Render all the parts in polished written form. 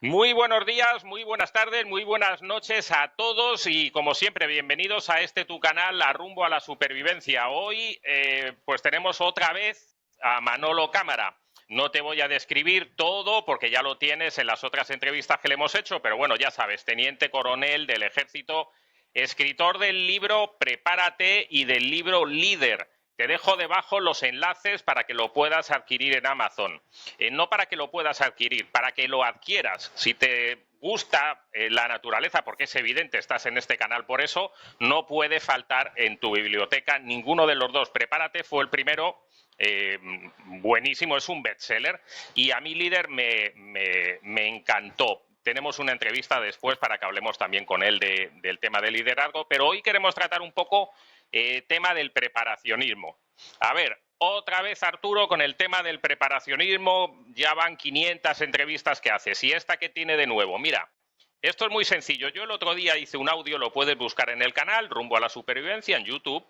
Muy buenos días, muy buenas tardes, muy buenas noches a todos y como siempre bienvenidos a este tu canal, a Rumbo a la Supervivencia. Hoy pues tenemos otra vez a Manolo Cámara. No te voy a describir todo porque ya lo tienes en las otras entrevistas que le hemos hecho, pero bueno, ya sabes, teniente coronel del ejército, escritor del libro Prepárate y del libro Líder. Te dejo debajo los enlaces para que lo puedas adquirir en Amazon. No para que lo puedas adquirir, para que lo adquieras. Si te gusta la naturaleza, porque es evidente, estás en este canal por eso, no puede faltar en tu biblioteca ninguno de los dos. Prepárate, fue el primero, buenísimo, es un bestseller y a mi líder me encantó. Tenemos una entrevista después para que hablemos también con él del tema del liderazgo, pero hoy queremos tratar un poco tema del preparacionismo. A ver, otra vez Arturo con el tema del preparacionismo, ya van 500 entrevistas que haces. ¿Y esta qué tiene de nuevo? Mira, esto es muy sencillo. Yo el otro día hice un audio, lo puedes buscar en el canal, Rumbo a la Supervivencia, en YouTube,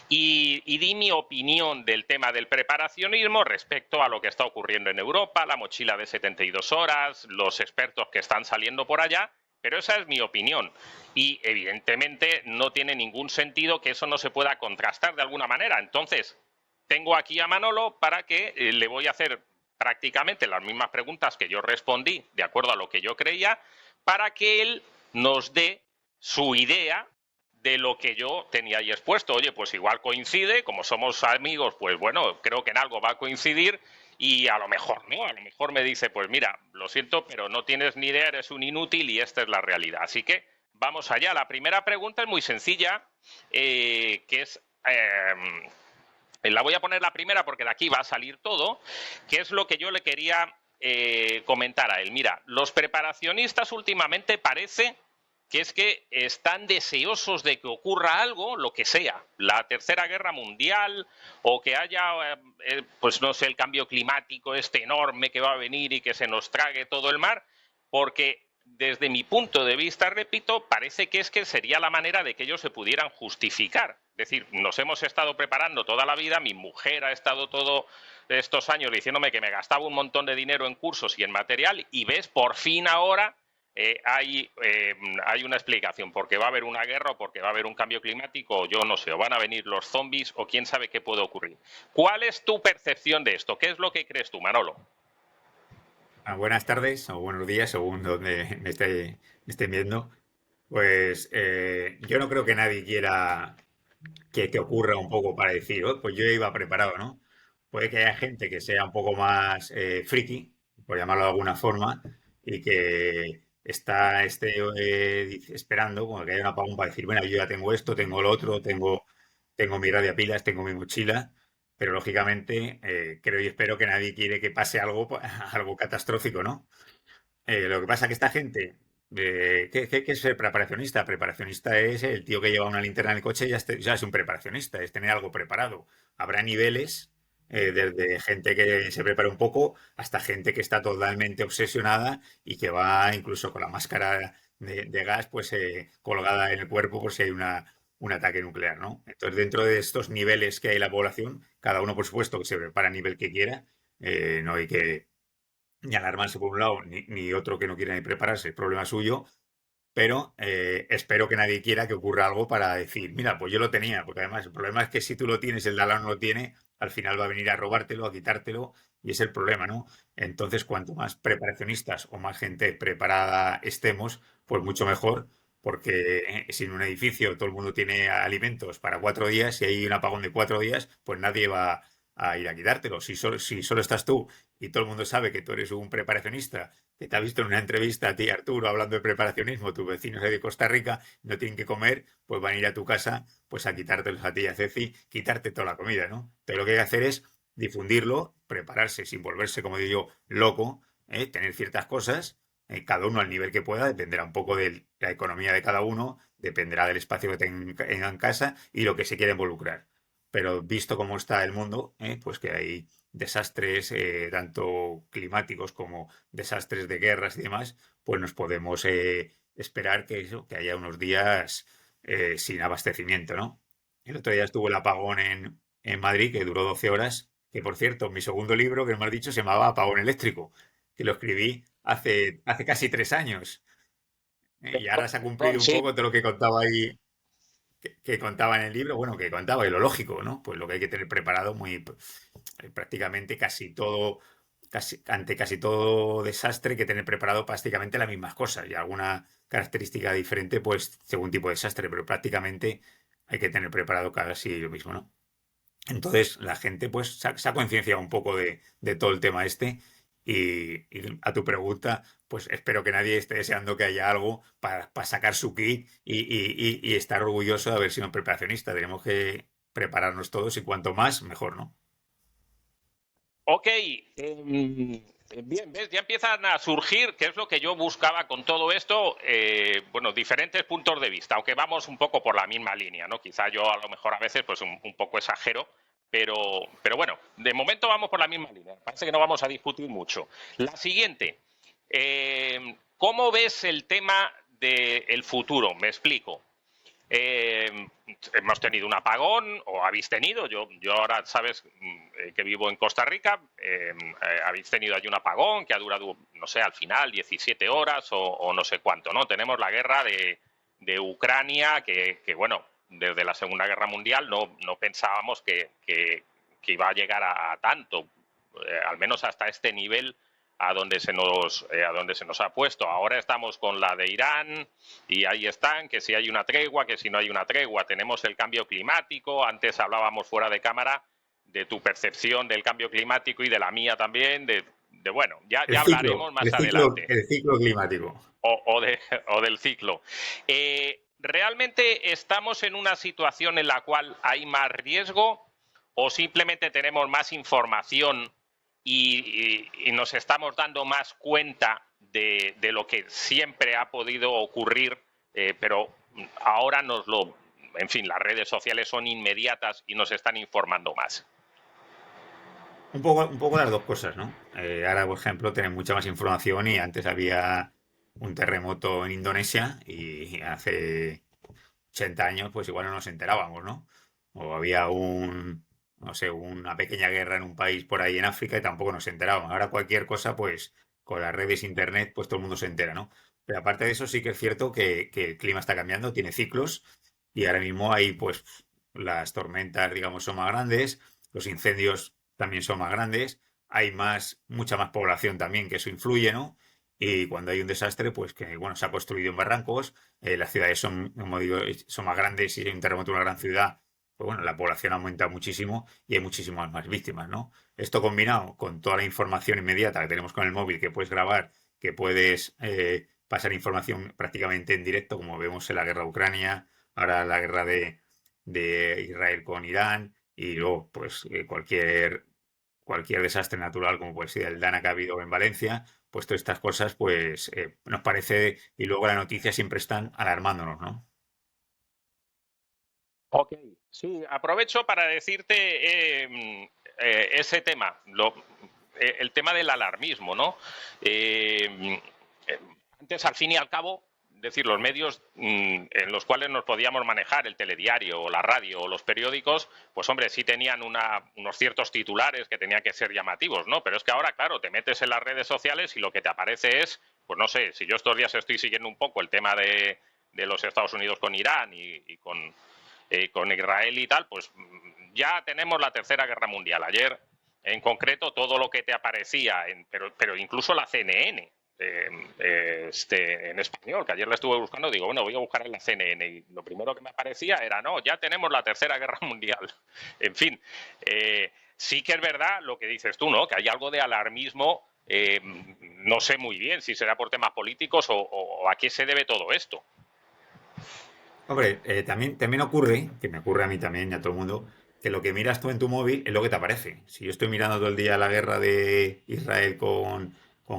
y di mi opinión del tema del preparacionismo respecto a lo que está ocurriendo en Europa, la mochila de 72 horas, los expertos que están saliendo por allá, pero esa es mi opinión. Y evidentemente no tiene ningún sentido que eso no se pueda contrastar de alguna manera. Entonces, tengo aquí a Manolo para que le voy a hacer prácticamente las mismas preguntas que yo respondí, de acuerdo a lo que yo creía, para que él nos dé su idea de lo que yo tenía ahí expuesto. Oye, pues igual coincide, como somos amigos, pues bueno, creo que en algo va a coincidir y a lo mejor, ¿no? A lo mejor me dice, pues mira, lo siento, pero no tienes ni idea, eres un inútil y esta es la realidad. Así que vamos allá. La primera pregunta es muy sencilla, que es... la voy a poner la primera porque de aquí va a salir todo, que es lo que yo le quería comentar a él. Mira, los preparacionistas últimamente parece que es que están deseosos de que ocurra algo, lo que sea, la Tercera Guerra Mundial o que haya, pues no sé, el cambio climático este enorme que va a venir y que se nos trague todo el mar, porque desde mi punto de vista, repito, parece que es que sería la manera de que ellos se pudieran justificar. Es decir, nos hemos estado preparando toda la vida, mi mujer ha estado todos estos años diciéndome que me gastaba un montón de dinero en cursos y en material y ves, por fin ahora hay una explicación, porque va a haber una guerra o porque va a haber un cambio climático, o yo no sé, o van a venir los zombies o quién sabe qué puede ocurrir. ¿Cuál es tu percepción de esto? ¿Qué es lo que crees tú, Manolo? Buenas tardes o buenos días, según donde me estén viendo. Pues yo no creo que nadie quiera que ocurra un poco para decir, "Oh, pues yo iba preparado, ¿no?". Puede que haya gente que sea un poco más friki, por llamarlo de alguna forma, y que esté esperando como que haya un apagón para decir, bueno, yo ya tengo esto, tengo lo otro, tengo mi pilas, tengo mi mochila, pero lógicamente creo y espero que nadie quiere que pase algo, algo catastrófico, ¿no? Lo que pasa es que esta gente, ¿qué es ser preparacionista? Preparacionista es el tío que lleva una linterna en el coche y ya es un preparacionista, es tener algo preparado. Habrá niveles, desde gente que se prepara un poco hasta gente que está totalmente obsesionada y que va incluso con la máscara de gas pues colgada en el cuerpo por si hay un ataque nuclear, ¿no? Entonces, dentro de estos niveles que hay en la población, cada uno, por supuesto, que se prepara a nivel que quiera, no hay que ni alarmarse por un lado, ni otro que no quiera ni prepararse, es problema suyo, pero espero que nadie quiera que ocurra algo para decir, mira, pues yo lo tenía, porque además el problema es que si tú lo tienes, el de al lado no lo tiene, al final va a venir a robártelo, a quitártelo, y es el problema, ¿no? Entonces, cuanto más preparacionistas o más gente preparada estemos, pues mucho mejor, porque si en un edificio todo el mundo tiene alimentos para 4 días, si hay un apagón de 4 días, pues nadie va a ir a quitártelo. Si solo estás tú y todo el mundo sabe que tú eres un preparacionista, que te ha visto en una entrevista a ti, Arturo, hablando de preparacionismo, tus vecinos de Costa Rica no tienen que comer, pues van a ir a tu casa pues a quitártelos a ti y a Ceci, quitarte toda la comida, ¿no? Entonces lo que hay que hacer es difundirlo, prepararse sin volverse, como digo yo, loco, tener ciertas cosas, cada uno al nivel que pueda, dependerá un poco de la economía de cada uno, dependerá del espacio que tenga en casa y lo que se quiera involucrar. Pero visto cómo está el mundo, pues que hay desastres tanto climáticos como desastres de guerras y demás, pues nos podemos esperar que haya unos días sin abastecimiento, ¿no? El otro día estuvo el apagón en Madrid, que duró 12 horas, que por cierto, mi segundo libro, que no me has dicho, se llamaba Apagón Eléctrico, que lo escribí hace casi 3 años. Y ahora se ha cumplido un Sí. poco todo lo que contaba ahí, que contaba en el libro, bueno, que contaba y lo lógico, ¿no? Pues lo que hay que tener preparado prácticamente casi todo, ante casi todo desastre, hay que tener preparado prácticamente las mismas cosas y alguna característica diferente, pues según tipo de desastre, pero prácticamente hay que tener preparado casi lo mismo, ¿no? Entonces la gente pues se ha concienciado un poco de todo el tema este y a tu pregunta, pues espero que nadie esté deseando que haya algo para sacar su kit y estar orgulloso de haber sido un preparacionista. Tenemos que prepararnos todos y cuanto más, mejor, ¿no? Ok, bien, ¿ves? Ya empiezan a surgir, que es lo que yo buscaba con todo esto, bueno, diferentes puntos de vista, aunque vamos un poco por la misma línea, ¿no? Quizá yo a lo mejor a veces pues un poco exagero, pero bueno, de momento vamos por la misma línea. Parece que no vamos a discutir mucho. La siguiente, ¿cómo ves el tema del futuro? Me explico. Eh, Hemos tenido un apagón, o habéis tenido, yo ahora sabes que vivo en Costa Rica, habéis tenido allí un apagón que ha durado, no sé, al final 17 horas o no sé cuánto, ¿no? Tenemos la guerra de Ucrania, que, bueno, desde la Segunda Guerra Mundial no pensábamos que iba a llegar a tanto, al menos hasta este nivel a donde se nos ha puesto. Ahora estamos con la de Irán y ahí están, que si hay una tregua, que si no hay una tregua. Tenemos el cambio climático, antes hablábamos fuera de cámara de tu percepción del cambio climático y de la mía también, bueno, ya hablaremos más adelante. El ciclo climático. O del ciclo. ¿Realmente estamos en una situación en la cual hay más riesgo o simplemente tenemos más información y nos estamos dando más cuenta de lo que siempre ha podido ocurrir, pero ahora en fin, las redes sociales son inmediatas y nos están informando más? Un poco las dos cosas, ¿no? Ahora, por ejemplo, tenemos mucha más información y antes había un terremoto en Indonesia y hace 80 años, pues igual no nos enterábamos, ¿no? O había no sé, una pequeña guerra en un país por ahí en África y tampoco nos enterábamos. Ahora cualquier cosa, pues con las redes internet, pues todo el mundo se entera, ¿no? Pero aparte de eso, sí que es cierto que el clima está cambiando, tiene ciclos y ahora mismo hay, pues, las tormentas, digamos, son más grandes, los incendios también son más grandes, hay mucha más población también, que eso influye, ¿no? Y cuando hay un desastre, pues que, bueno, se ha construido en barrancos, las ciudades son, como digo, son más grandes y si hay un terremoto en una gran ciudad, pues bueno, la población aumenta muchísimo y hay muchísimas más víctimas, ¿no? Esto combinado con toda la información inmediata que tenemos con el móvil, que puedes grabar, que puedes pasar información prácticamente en directo, como vemos en la guerra de Ucrania, ahora la guerra de Israel con Irán, y luego, pues, cualquier desastre natural, como puede ser el Dana que ha habido en Valencia, pues todas estas cosas, pues nos parece, y luego las noticias siempre están alarmándonos, ¿no? Ok, sí, aprovecho para decirte ese tema, el tema del alarmismo, ¿no? Eh, Antes, al fin y al cabo, decir, los medios en los cuales nos podíamos manejar, el telediario o la radio o los periódicos, pues hombre, sí tenían unos ciertos titulares que tenían que ser llamativos, ¿no? Pero es que ahora, claro, te metes en las redes sociales y lo que te aparece es, pues no sé, si yo estos días estoy siguiendo un poco el tema de los Estados Unidos con Irán y con Israel y tal, pues ya tenemos la Tercera Guerra Mundial. Ayer, en concreto, todo lo que te aparecía, pero incluso la CNN, en español, que ayer la estuve buscando, digo, bueno, voy a buscar en la CNN y lo primero que me aparecía era, no, ya tenemos la Tercera Guerra Mundial. En fin, sí que es verdad lo que dices tú, ¿no? Que hay algo de alarmismo, no sé muy bien si será por temas políticos o a qué se debe todo esto. Hombre, también ocurre, que me ocurre a mí también y a todo el mundo, que lo que miras tú en tu móvil es lo que te aparece. Si yo estoy mirando todo el día la guerra de Israel con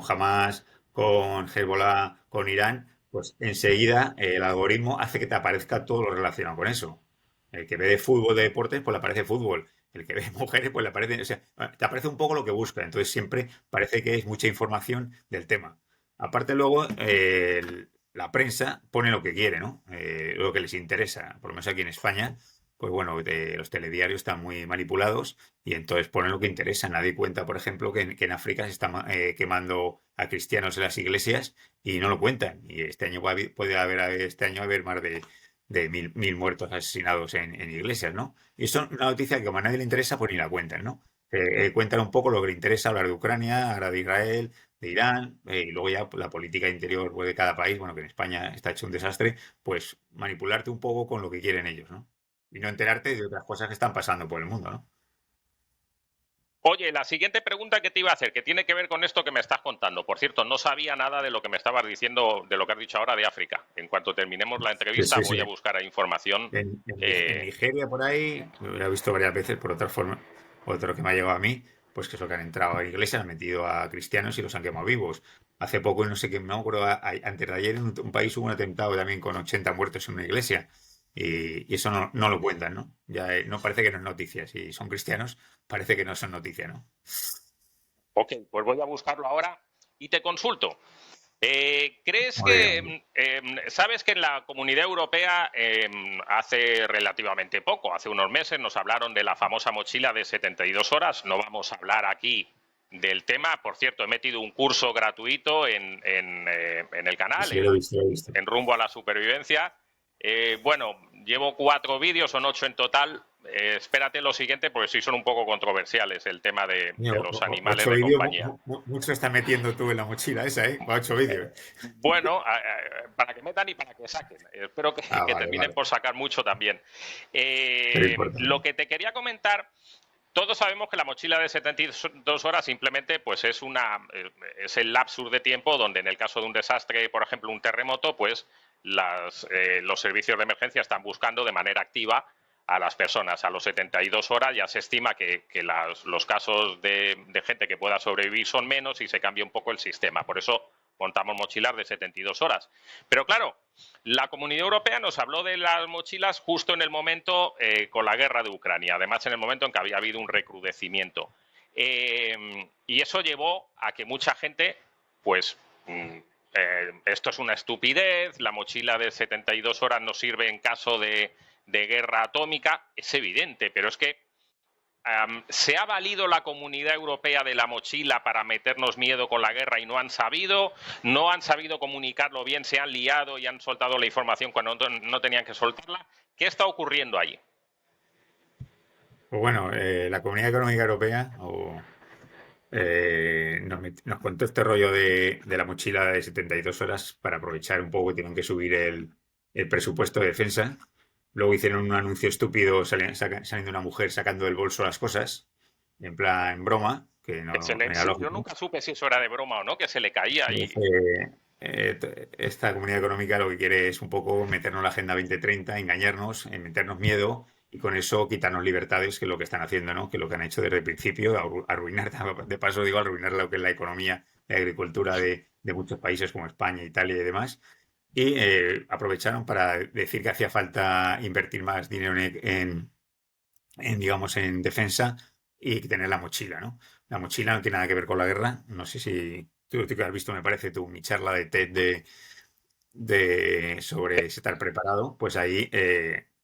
Hamas, con Hezbollah, con Irán, pues enseguida el algoritmo hace que te aparezca todo lo relacionado con eso. El que ve de fútbol, de deportes, pues le aparece fútbol. El que ve mujeres, pues le aparece, o sea, te aparece un poco lo que busca. Entonces siempre parece que es mucha información del tema. Aparte luego, la prensa pone lo que quiere, ¿no? Lo que les interesa. Por lo menos aquí en España, pues bueno, los telediarios están muy manipulados y entonces ponen lo que interesa. Nadie cuenta, por ejemplo, que en África se está quemando a cristianos en las iglesias y no lo cuentan. Y este año puede haber, este año haber más de mil muertos asesinados en iglesias, ¿no? Y eso es una noticia que como a nadie le interesa, pues ni la cuentan, ¿no? Cuentan un poco lo que le interesa, hablar de Ucrania, ahora de Israel, de Irán, y luego ya la política interior pues, de cada país, bueno, que en España está hecho un desastre, pues manipularte un poco con lo que quieren ellos, ¿no? Y no enterarte de otras cosas que están pasando por el mundo, ¿no? Oye, la siguiente pregunta que te iba a hacer, que tiene que ver con esto que me estás contando. Por cierto, no sabía nada de lo que me estabas diciendo, de lo que has dicho ahora de África. En cuanto terminemos la Sí, entrevista, sí, sí. voy a buscar ahí información. En Nigeria, por ahí, lo he visto varias veces por otra forma, otro que me ha llegado a mí, pues que es lo que han entrado a iglesias, han metido a cristianos y los han quemado vivos. Hace poco, no sé qué, no me acuerdo, antes de ayer en un país hubo un atentado también con 80 muertos en una iglesia. Y eso no lo cuentan, ¿no? Ya no parece que no es noticia. Si son cristianos, parece que no son noticia, ¿no? Ok, pues voy a buscarlo ahora y te consulto. ¿Crees Muy que, bien. sabes que en la Comunidad Europea hace relativamente poco, hace unos meses, nos hablaron de la famosa mochila de 72 horas? No vamos a hablar aquí del tema. Por cierto, he metido un curso gratuito en el canal, Sí, lo he visto, lo he visto. en Rumbo a la Supervivencia. Bueno, llevo 4 vídeos, son 8 en total. Espérate lo siguiente, porque sí son un poco controversiales el tema de los animales Ocho de vídeos, compañía. mucho está metiendo tú en la mochila esa, ¿eh? Para 8 vídeos. Bueno, para que metan y para que saquen. Espero Ah, que vale, terminen vale. por sacar mucho también. Pero importante. Lo que te quería comentar, todos sabemos que la mochila de 72 horas simplemente pues es el lapsus de tiempo donde en el caso de un desastre, por ejemplo un terremoto, pues los servicios de emergencia están buscando de manera activa a las personas. A los 72 horas ya se estima que los casos de gente que pueda sobrevivir son menos y se cambia un poco el sistema. Por eso montamos mochilas de 72 horas. Pero claro, la Comunidad Europea nos habló de las mochilas justo en el momento con la guerra de Ucrania, además en el momento en que había habido un recrudecimiento. Y eso llevó a que mucha gente, pues, esto es una estupidez, la mochila de 72 horas no sirve en caso de guerra atómica, es evidente, pero es que ¿se ha valido la Comunidad Europea de la mochila para meternos miedo con la guerra y no han sabido? ¿No han sabido comunicarlo bien? ¿Se han liado y han soltado la información cuando no tenían que soltarla? ¿Qué está ocurriendo allí? Pues bueno, la Comunidad Económica Europea nos contó este rollo de la mochila de 72 horas para aprovechar un poco que tienen que subir el presupuesto de defensa. Luego hicieron un anuncio estúpido saliendo una mujer sacando del bolso las cosas, en plan broma, que no era Yo lógico. nunca supe si eso era de broma o no, que se le caía Pues, ahí. esta comunidad económica lo que quiere es un poco meternos en la Agenda 2030, engañarnos, meternos miedo y con eso quitarnos libertades, que es lo que están haciendo, ¿no? Que es lo que han hecho desde el principio, arruinar, de paso digo, arruinar lo que es la economía, la agricultura de muchos países como España, Italia y demás. Y aprovecharon para decir que hacía falta invertir más dinero digamos, en defensa y tener la mochila, ¿no? La mochila no tiene nada que ver con la guerra. No sé si tú que has visto, me parece, mi charla de TED sobre estar preparado. Pues ahí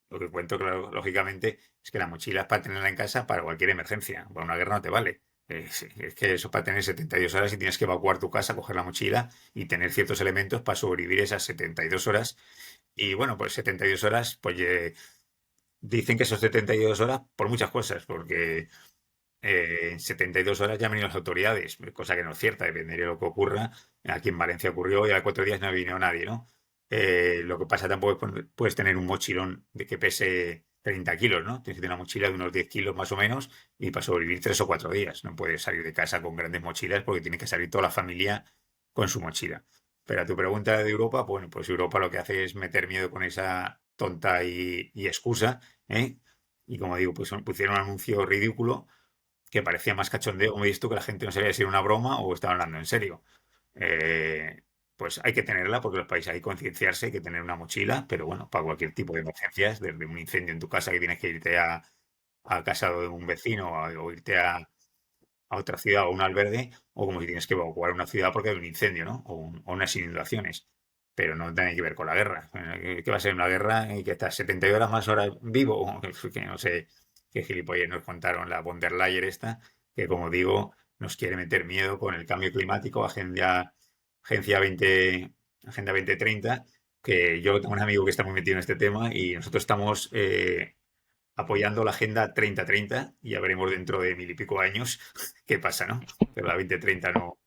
lo que cuento, claro, lógicamente, es que la mochila es para tenerla en casa para cualquier emergencia. Para una guerra no te vale. Es que eso es para tener 72 horas y tienes que evacuar tu casa, coger la mochila y tener ciertos elementos para sobrevivir esas 72 horas. Y bueno, pues 72 horas, pues dicen que son 72 horas por muchas cosas, porque en 72 horas ya han venido las autoridades, cosa que no es cierta, dependería de lo que ocurra. Aquí en Valencia ocurrió y a 4 días no ha venido nadie, ¿no? Lo que pasa tampoco es que puedes tener un mochilón de que pese 30 kilos, ¿no? Tienes que tener una mochila de unos 10 kilos más o menos y para sobrevivir 3 o 4 días. No puedes salir de casa con grandes mochilas porque tiene que salir toda la familia con su mochila. Pero a tu pregunta de Europa, bueno, pues Europa lo que hace es meter miedo con esa tonta y excusa, ¿eh? Y como digo, pues pusieron un anuncio ridículo que parecía más cachondeo, como dices tú, que la gente no sabía si era una broma o estaba hablando en serio. Pues hay que tenerla porque los países hay que concienciarse, hay que tener una mochila, pero bueno, para cualquier tipo de emergencias, desde un incendio en tu casa que tienes que irte a casa de un vecino o irte a otra ciudad o un albergue, o como si tienes que evacuar una ciudad porque hay un incendio, ¿no? O unas inundaciones. pero no tiene que ver con la guerra. ¿Qué va a ser una guerra y que estás 72 horas más horas vivo? Que no sé qué gilipollas nos contaron la von der Leyen esta, que como digo, nos quiere meter miedo con el cambio climático, Agencia 20, Agenda 2030, que yo tengo un amigo que está muy metido en este tema y nosotros estamos apoyando la Agenda 3030 y ya veremos dentro de 1000 y pico años qué pasa, ¿no? Pero la 2030 no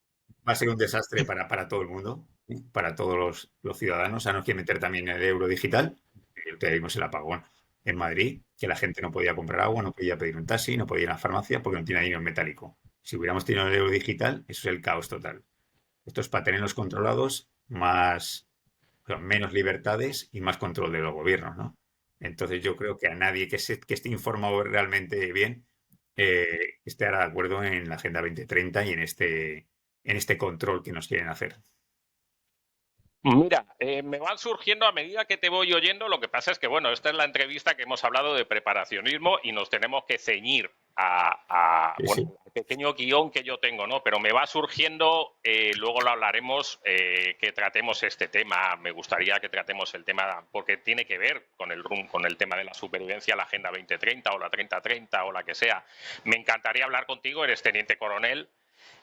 va a ser un desastre para todo el mundo, ¿eh? Para todos los ciudadanos. A nos quiere meter también el euro digital. Vimos el apagón en Madrid, que la gente no podía comprar agua, no podía pedir un taxi, no podía ir a la farmacia porque no tiene dinero en metálico. Si hubiéramos tenido el euro digital, eso es el caos total. Esto es para tenerlos controlados, menos libertades y más control de los gobiernos, ¿no? Entonces yo creo que a nadie que esté informado realmente bien estará de acuerdo en la Agenda 2030 y en este control que nos quieren hacer. Mira, me van surgiendo a medida que te voy oyendo. Lo que pasa es que, bueno, esta es la entrevista que hemos hablado de preparacionismo y nos tenemos que ceñir Sí, sí. bueno, al pequeño guión que yo tengo, ¿no? Pero me va surgiendo, luego lo hablaremos, que tratemos este tema. Me gustaría que tratemos el tema porque tiene que ver con el tema de la supervivencia, la Agenda 2030 o la 3030 o la que sea. Me encantaría hablar contigo, eres teniente coronel.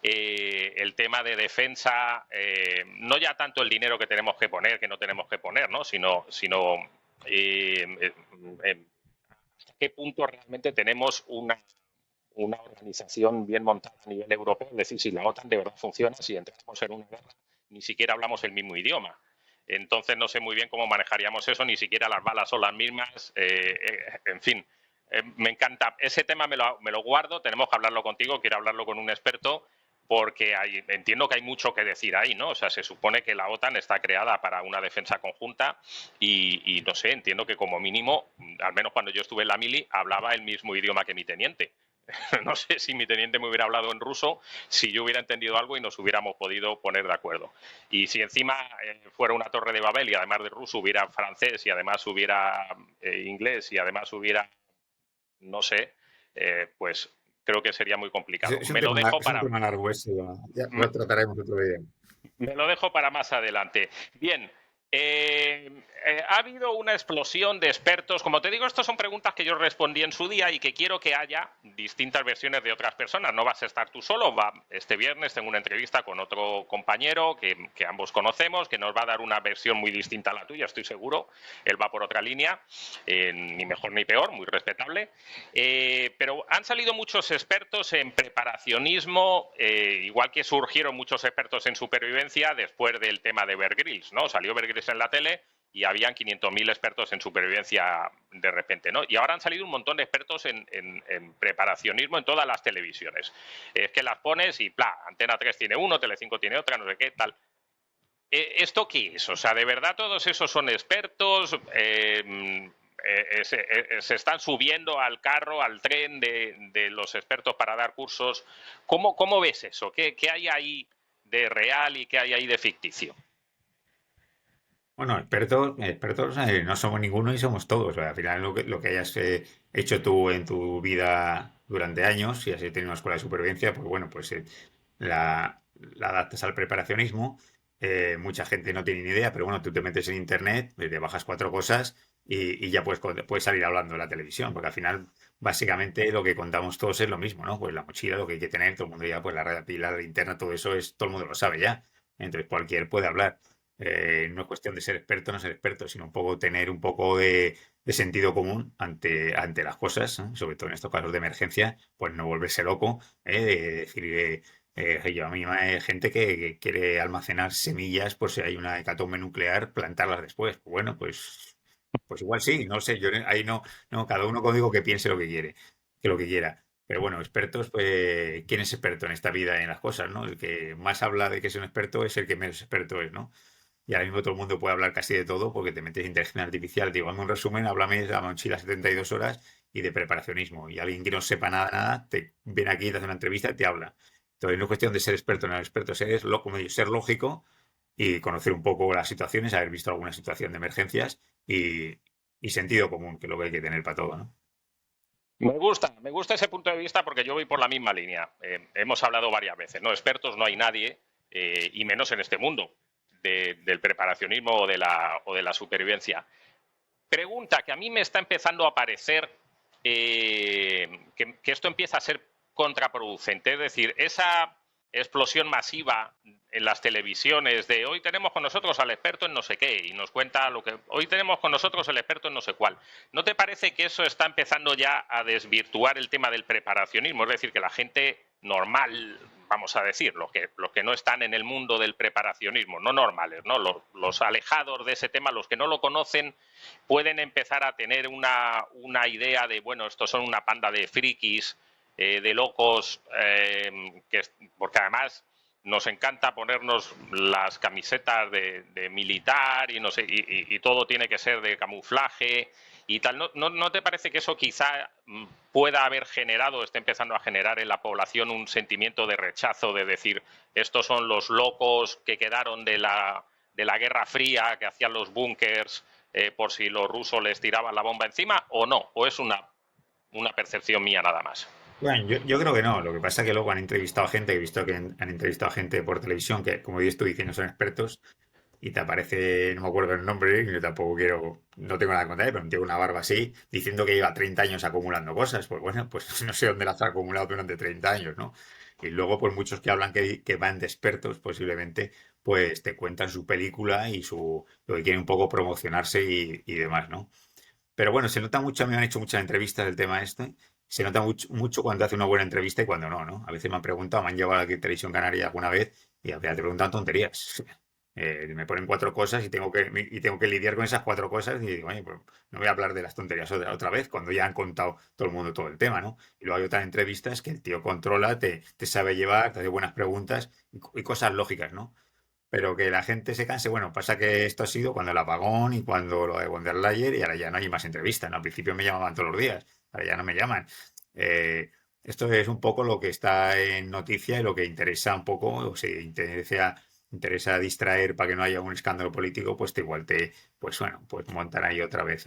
El tema de defensa, no ya tanto el dinero que tenemos que poner, que no tenemos que poner, ¿no? sino hasta qué punto realmente tenemos una organización bien montada a nivel europeo, es decir, si la OTAN de verdad funciona, si entramos en una guerra, ni siquiera hablamos el mismo idioma. Entonces no sé muy bien cómo manejaríamos eso, ni siquiera las balas son las mismas, en fin. Me encanta. Ese tema me lo guardo, tenemos que hablarlo contigo, quiero hablarlo con un experto, porque entiendo que hay mucho que decir ahí, ¿no? O sea, se supone que la OTAN está creada para una defensa conjunta y no sé, entiendo que como mínimo, al menos cuando yo estuve en la mili, hablaba el mismo idioma que mi teniente. No sé si mi teniente me hubiera hablado en ruso, si yo hubiera entendido algo y nos hubiéramos podido poner de acuerdo. Y si encima fuera una torre de Babel y además de ruso hubiera francés y además hubiera inglés y además hubiera, no sé, pues creo que sería muy complicado. Es Me lo dejo un para... tema largo ese, ya lo trataremos otro día. Me lo dejo para más adelante. Bien, ha habido una explosión de expertos. Como te digo, estas son preguntas que yo respondí en su día y que quiero que haya distintas versiones de otras personas. No vas a estar tú solo. Este viernes tengo una entrevista con otro compañero que ambos conocemos, que nos va a dar una versión muy distinta a la tuya, estoy seguro. Él va por otra línea, ni mejor ni peor, muy respetable. Pero han salido muchos expertos en preparacionismo, igual que surgieron muchos expertos en supervivencia después del tema de Bear Grylls, ¿no? Salió Bear Grylls en la tele y habían 500.000 expertos en supervivencia de repente, ¿no? Y ahora han salido un montón de expertos en preparacionismo en todas las televisiones. Es que las pones y, Antena 3 tiene uno, Telecinco tiene otra, no sé qué, tal. ¿Esto qué es? O sea, ¿de verdad todos esos son expertos? Se están subiendo al carro, al tren de los expertos para dar cursos. ¿Cómo ves eso? ¿Qué hay ahí de real y qué hay ahí de ficticio? Bueno, expertos no somos ninguno y somos todos. Al final lo que hayas hecho tú en tu vida durante años, si has tenido una escuela de supervivencia, pues bueno, pues la adaptas al preparacionismo. Mucha gente no tiene ni idea, pero bueno, tú te metes en internet, te bajas cuatro cosas y ya puedes salir hablando en la televisión, porque al final básicamente lo que contamos todos es lo mismo, ¿no? Pues la mochila, lo que hay que tener, todo el mundo ya, pues la red de pila, la linterna, todo eso todo el mundo lo sabe ya. Entonces cualquier puede hablar. No es cuestión de ser experto o no ser experto, sino un poco tener un poco de sentido común ante las cosas, ¿no? Sobre todo en estos casos de emergencia, pues no volverse loco, de decir a mí hay gente que quiere almacenar semillas por si hay una hecatombe nuclear, plantarlas después. Bueno, pues igual sí, no sé, yo ahí no, cada uno como digo que piense lo que quiere, que lo que quiera. Pero bueno, expertos, pues, ¿quién es experto en esta vida en las cosas, ¿no? El que más habla de que es un experto es el que menos experto es, ¿no? Y ahora mismo todo el mundo puede hablar casi de todo porque te metes en inteligencia artificial. Te digo, hazme un resumen, háblame de la mochila 72 horas y de preparacionismo. Y alguien que no sepa nada, te viene aquí, te hace una entrevista y te habla. Entonces no es cuestión de ser experto o no experto, como yo, ser lógico y conocer un poco las situaciones, haber visto alguna situación de emergencias y sentido común, que es lo que hay que tener para todo, ¿no? Me gusta ese punto de vista porque yo voy por la misma línea. Hemos hablado varias veces, ¿no? Expertos no hay nadie, y menos en este mundo del preparacionismo o de la supervivencia. Pregunta que a mí me está empezando a parecer que esto empieza a ser contraproducente. Es decir, esa explosión masiva en las televisiones de hoy tenemos con nosotros al experto en no sé qué y nos cuenta lo que hoy tenemos con nosotros el experto en no sé cuál. ¿No te parece que eso está empezando ya a desvirtuar el tema del preparacionismo? Es decir, que la gente normal, vamos a decir, los que no están en el mundo del preparacionismo, no normales, ¿no? Los alejados de ese tema, los que no lo conocen, pueden empezar a tener una idea de, bueno, estos son una panda de frikis, de locos, porque además nos encanta ponernos las camisetas de militar y no sé, y todo tiene que ser de camuflaje y tal. ¿No te parece que eso quizá pueda haber generado, esté empezando a generar en la población un sentimiento de rechazo, de decir, estos son los locos que quedaron de la Guerra Fría, que hacían los búnkers por si los rusos les tiraban la bomba encima, o no? ¿O es una percepción mía nada más? Bueno, yo creo que no. Lo que pasa es que luego han entrevistado a gente, he visto que han entrevistado a gente por televisión que, como yo estoy diciendo, son expertos y te aparece, no me acuerdo el nombre, y yo tampoco quiero, no tengo nada que contar, pero tiene una barba así, diciendo que lleva 30 años acumulando cosas. Pues bueno, pues no sé dónde las ha acumulado durante 30 años, ¿no? Y luego, pues muchos que hablan que van de expertos, posiblemente, pues te cuentan su película y lo que quieren un poco promocionarse y demás, ¿no? Pero bueno, se nota mucho, a mí me han hecho muchas entrevistas del tema este, se nota mucho cuando hace una buena entrevista y cuando no, ¿no? A veces me han preguntado, me han llevado a la televisión canaria alguna vez y al final te preguntan tonterías. Me ponen cuatro cosas y tengo que lidiar con esas cuatro cosas y digo, oye, pues no voy a hablar de las tonterías otra vez cuando ya han contado todo el mundo todo el tema, ¿no? Y luego hay otras entrevistas que el tío controla, te sabe llevar, te hace buenas preguntas y cosas lógicas, ¿no? Pero que la gente se canse, bueno, pasa que esto ha sido cuando el apagón y cuando lo de von der Leyen y ahora ya no hay más entrevistas, ¿no? Al principio me llamaban todos los días, ahora ya no me llaman. Esto es un poco lo que está en noticia y lo que interesa un poco, o si interesa distraer para que no haya un escándalo político, pues pues bueno, pues montan ahí otra vez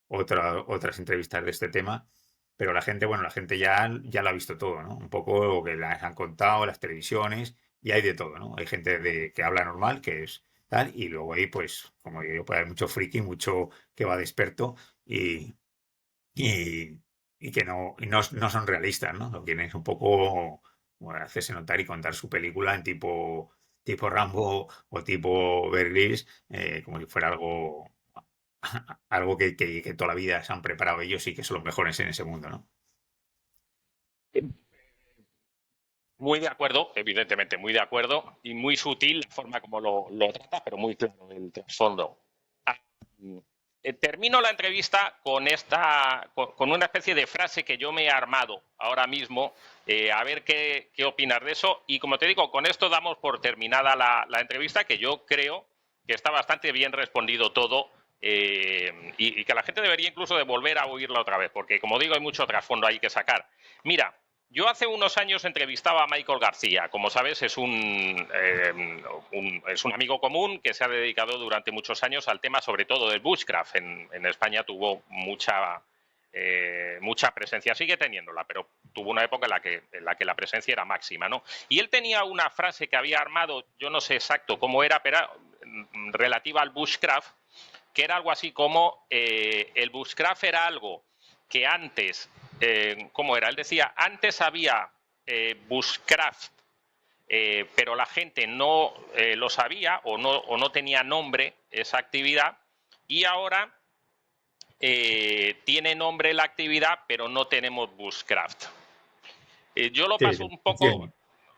otras entrevistas de este tema. Pero la gente, bueno, la gente ya lo ha visto todo, ¿no? Un poco lo que les han contado, las televisiones, y hay de todo, ¿no? Hay gente que habla normal, que es tal, y luego ahí, pues, como digo, puede haber mucho friki, mucho que va de experto y, y, y que no son realistas, ¿no? Lo quieren es un poco bueno, hacerse notar y contar su película en tipo Rambo o tipo Bear Grylls, como si fuera algo que toda la vida se han preparado ellos y que son los mejores en ese mundo, ¿no? Muy de acuerdo, evidentemente, muy de acuerdo y muy sutil la forma como lo trata, pero muy claro el trasfondo. Ah, termino la entrevista con una especie de frase que yo me he armado ahora mismo, a ver qué opinas de eso. Y como te digo, con esto damos por terminada la entrevista, que yo creo que está bastante bien respondido todo. Y que la gente debería incluso de volver a oírla otra vez, porque como digo, hay mucho trasfondo ahí que sacar. Mira, yo hace unos años entrevistaba a Michael García. Como sabes, es un amigo común que se ha dedicado durante muchos años al tema, sobre todo del bushcraft. En España tuvo mucha presencia, sigue teniéndola, pero tuvo una época en la que la presencia era máxima, ¿no? Y él tenía una frase que había armado, yo no sé exacto cómo era, pero era relativa al bushcraft, que era algo así como el bushcraft era algo que antes, ¿cómo era? Él decía, antes había bushcraft, pero la gente no lo sabía o no tenía nombre esa actividad, y ahora tiene nombre la actividad, pero no tenemos bushcraft. Yo lo Sí, paso entiendo.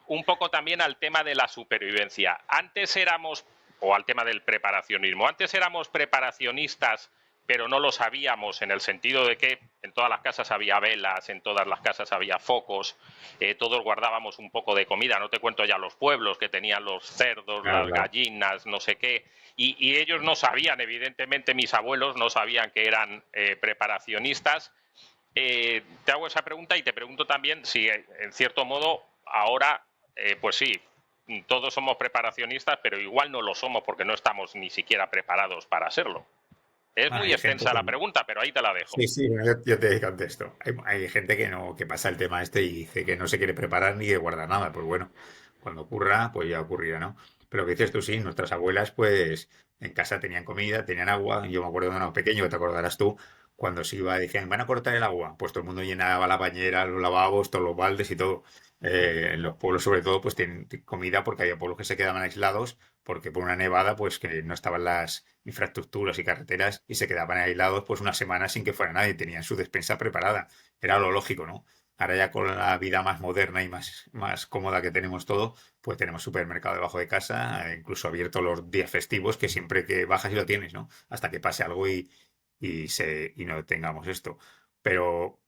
un poco también al tema de la supervivencia. Antes éramos, o al tema del preparacionismo, antes éramos preparacionistas, pero no lo sabíamos, en el sentido de que en todas las casas había velas, en todas las casas había focos, todos guardábamos un poco de comida. No te cuento ya los pueblos que tenían los cerdos, Claro, las claro. gallinas, no sé qué, y ellos no sabían, evidentemente mis abuelos no sabían que eran preparacionistas. Te hago esa pregunta y te pregunto también si, en cierto modo, ahora, pues sí, todos somos preparacionistas, pero igual no lo somos porque no estamos ni siquiera preparados para serlo. Es Bueno, muy hay gente extensa que la pregunta, pero ahí te la dejo. sí, sí, bueno, yo te contesto. Hay gente que no, que pasa el tema este y dice que no se quiere preparar ni que guardar nada. Pues bueno, cuando ocurra, pues ya ocurrirá, ¿no? Pero lo que dices tú, sí, nuestras abuelas, pues en casa tenían comida, tenían agua. Yo me acuerdo de uno pequeño, que te acordarás tú, cuando se iba, decían, van a cortar el agua. Pues todo el mundo llenaba la bañera, los lavabos, todos los baldes y todo. En los pueblos, sobre todo, pues tienen comida porque había pueblos que se quedaban aislados porque por una nevada, pues que no estaban las infraestructuras y carreteras y se quedaban aislados pues una semana sin que fuera nadie. Tenían su despensa preparada. Era lo lógico, ¿no? Ahora ya con la vida más moderna y más cómoda que tenemos todo, pues tenemos supermercado debajo de casa, incluso abierto los días festivos, que siempre que bajas y lo tienes, ¿no? Hasta que pase algo y no tengamos esto. Pero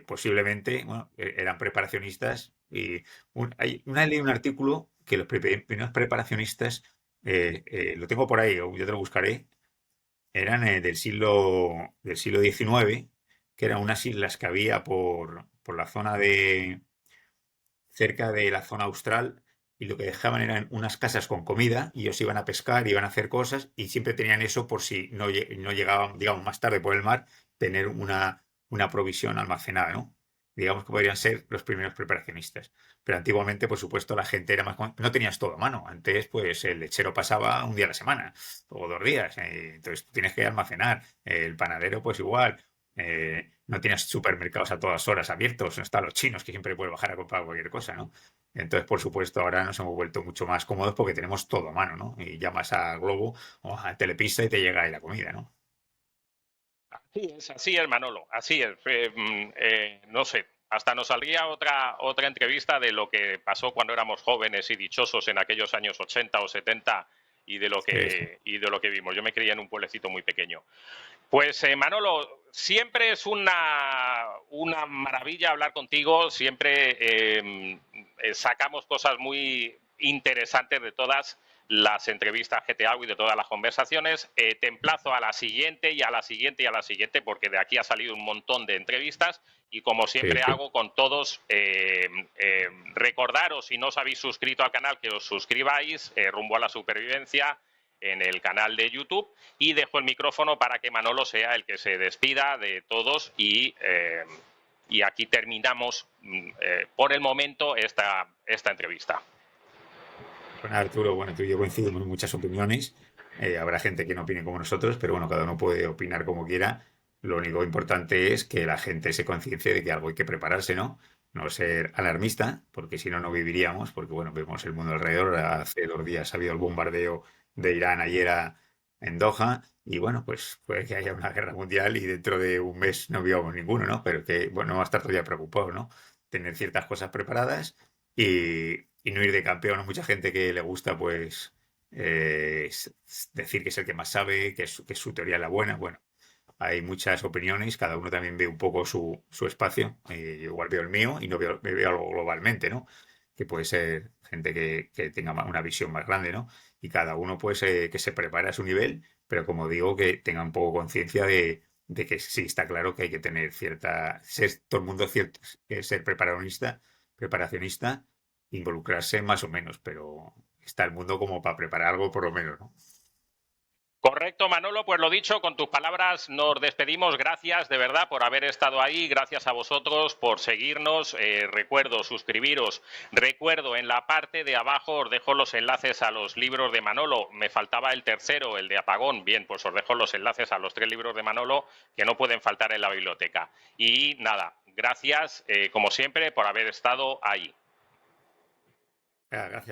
posiblemente, bueno, eran preparacionistas y una leí un artículo que los primeros preparacionistas, lo tengo por ahí, o yo te lo buscaré, eran del siglo XIX, que eran unas islas que había por la zona cerca de la zona austral, y lo que dejaban eran unas casas con comida, y ellos iban a pescar, iban a hacer cosas, y siempre tenían eso por si no llegaban, digamos, más tarde por el mar, tener una provisión almacenada, ¿no? Digamos que podrían ser los primeros preparacionistas. Pero antiguamente, por supuesto, la gente era más... No tenías todo a mano. Antes, pues, el lechero pasaba un día a la semana o 2 días. Entonces, tú tienes que almacenar. El panadero, pues igual. No tienes supermercados a todas horas abiertos, no están los chinos que siempre puedes bajar a comprar cualquier cosa, ¿no? Entonces, por supuesto, ahora nos hemos vuelto mucho más cómodos porque tenemos todo a mano, ¿no? Y llamas a Globo o a Telepizza y te llega ahí la comida, ¿no? Así es, Manolo, así es. No sé, hasta nos saldría otra entrevista de lo que pasó cuando éramos jóvenes y dichosos en aquellos años 80 o 70 Sí, sí. y de lo que vimos. Yo me crié en un pueblecito muy pequeño. Pues Manolo, siempre es una maravilla hablar contigo, siempre sacamos cosas muy interesantes de todas las entrevistas que te hago y de todas las conversaciones. Te emplazo a la siguiente y a la siguiente y a la siguiente, porque de aquí ha salido un montón de entrevistas y como Sí, siempre sí. hago con todos, recordaros, si no os habéis suscrito al canal, que os suscribáis, rumbo a la supervivencia, en el canal de YouTube, y dejo el micrófono para que Manolo sea el que se despida de todos y aquí terminamos por el momento esta entrevista. Bueno, Arturo, bueno, tú y yo coincidimos en muchas opiniones. Habrá gente que no opine como nosotros, pero bueno, cada uno puede opinar como quiera. Lo único importante es que la gente se conciencie de que algo hay que prepararse, ¿no? No ser alarmista, porque si no, no viviríamos, porque bueno, vemos el mundo alrededor. Hace 2 días ha habido el bombardeo de Irán ayer en Doha, y bueno, pues puede que haya una guerra mundial y dentro de un mes no vivamos ninguno, ¿no? Pero que, bueno, no va a estar todavía preocupado, ¿no? Tener ciertas cosas preparadas y no ir de campeón. Hay mucha gente que le gusta, pues, decir que es el que más sabe, que su teoría es la buena. Bueno, hay muchas opiniones, cada uno también ve un poco su espacio. Yo igual veo el mío y no me veo algo globalmente, ¿no? Que puede ser gente que tenga una visión más grande, ¿no? Y cada uno, pues, que se prepare a su nivel, pero como digo, que tenga un poco conciencia de que sí está claro que hay que tener todo el mundo cierto, ser preparacionista, involucrarse más o menos, pero está el mundo como para preparar algo por lo menos, ¿no? Correcto, Manolo, pues lo dicho, con tus palabras nos despedimos. Gracias de verdad por haber estado ahí, gracias a vosotros por seguirnos. Recuerdo suscribiros, recuerdo en la parte de abajo os dejo los enlaces a los libros de Manolo. Me faltaba el tercero, el de Apagón. Bien, pues os dejo los enlaces a los 3 libros de Manolo que no pueden faltar en la biblioteca. Y nada, gracias como siempre por haber estado ahí. Gracias.